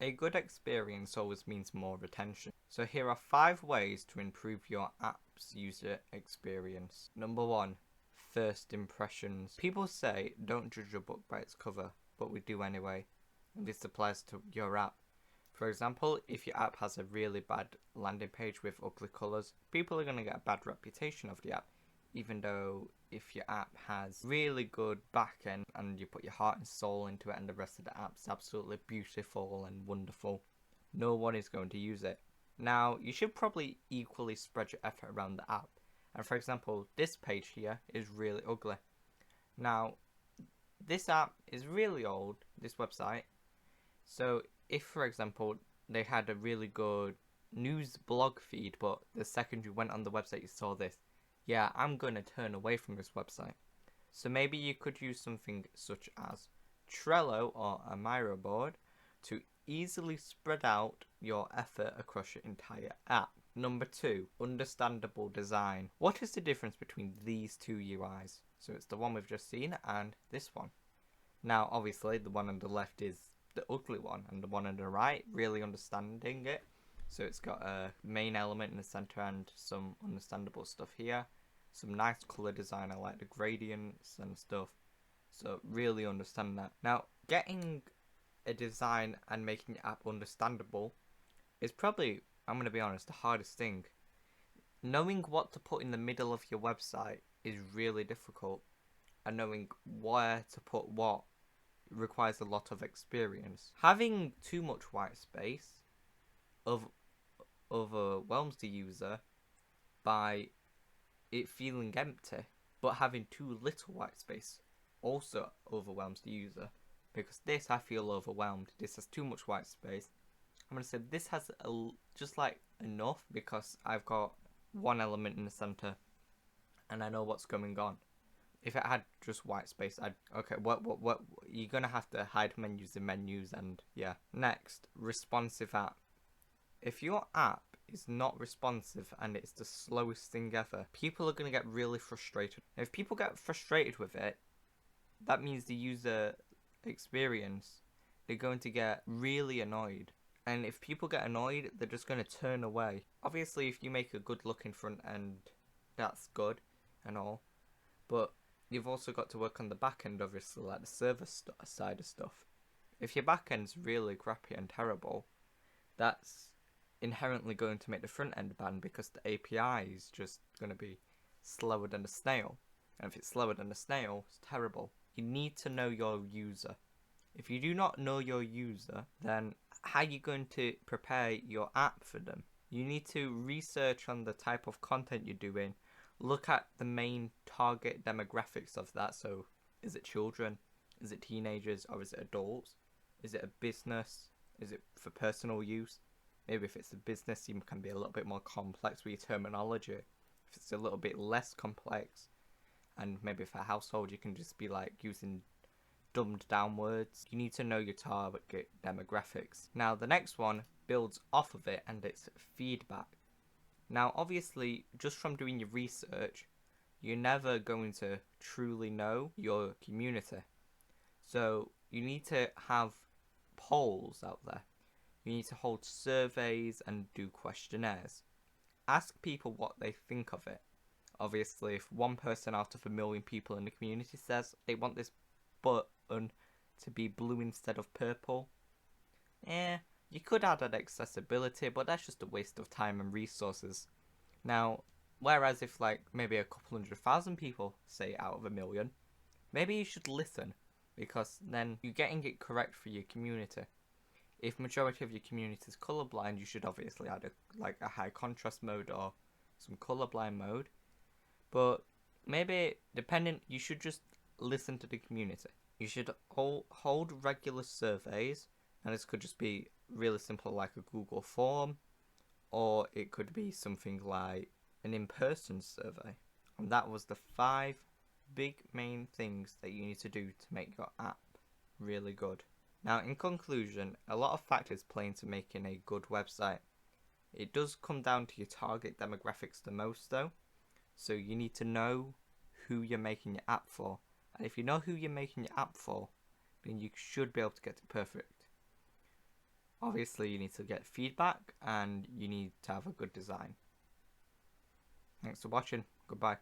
A good experience always means more retention. So here are 5 ways to improve your app's user experience. Number 1, first impressions. People say don't judge a book by its cover, but we do anyway. And this applies to your app. For example, if your app has a really bad landing page with ugly colours, people are going to get a bad reputation of the app. Even though if your app has really good backend and you put your heart and soul into it and the rest of the app's absolutely beautiful and wonderful, no one is going to use it. Now, you should probably equally spread your effort around the app. And for example, this page here is really ugly. Now, this app is really old, this website. So if, for example, they had a really good news blog feed, but the second you went on the website you saw this, yeah, I'm going to turn away from this website. So maybe you could use something such as Trello or a Miro board to easily spread out your effort across your entire app. Number 2, understandable design. What is the difference between these two UIs? So it's the one we've just seen and this one. Now, obviously, the one on the left is the ugly one, and the one on the right, really understanding it. So it's got a main element in the center and some understandable stuff here. Some nice color design, I like the gradients and stuff. So really understand that. Now, getting a design and making your app understandable is probably, I'm going to be honest, the hardest thing. Knowing what to put in the middle of your website is really difficult, and knowing where to put what requires a lot of experience. Having too much white space overwhelms the user by it feeling empty, but having too little white space also overwhelms the user, because this, I feel overwhelmed. This has too much white space. I'm going to say this has just like enough, because I've got one element in the center and I know what's going on. If it had just white space, what you're gonna have to hide menus in menus, and yeah. Next, responsive app. If your app is not responsive and it's the slowest thing ever, people are gonna get really frustrated. And if people get frustrated with it, that means the user experience, they're going to get really annoyed. And if people get annoyed, they're just going to turn away. Obviously, if you make a good looking front end, that's good and all. But you've also got to work on the back end, obviously, like the server side of stuff. If your back end's really crappy and terrible, that's inherently going to make the front end bad, because the API is just going to be slower than a snail. And if it's slower than a snail, it's terrible. You need to know your user. If you do not know your user, then how are you going to prepare your app for them? You need to research on the type of content you're doing. Look at the main target demographics of that. So is it children? Is it teenagers? Or is it adults? Is it a business? Is it for personal use? Maybe if it's a business, you can be a little bit more complex with your terminology. If it's a little bit less complex, and maybe for a household, you can just be like using dumbed down words. You need to know your target demographics. Now, the next one builds off of it, and it's feedback. Now, obviously, just from doing your research, you're never going to truly know your community. So you need to have polls out there. You need to hold surveys and do questionnaires. Ask people what they think of it. Obviously, if one person out of 1,000,000 people in the community says they want this button to be blue instead of purple, you could add an accessibility, but that's just a waste of time and resources. Now, whereas if like maybe a couple 100,000 people say out of 1,000,000, maybe you should listen, because then you're getting it correct for your community. If majority of your community is colorblind, you should obviously add a high contrast mode or some colorblind mode. But maybe depending, you should just listen to the community. You should hold regular surveys, and this could just be really simple, like a Google form, or it could be something like an in-person survey. And that was the 5 big main things that you need to do to make your app really good. Now, in conclusion, a lot of factors play into making a good website. It does come down to your target demographics the most, though. So you need to know who you're making your app for. And if you know who you're making your app for, then you should be able to get it perfect. Obviously, you need to get feedback and you need to have a good design. Thanks for watching. Goodbye.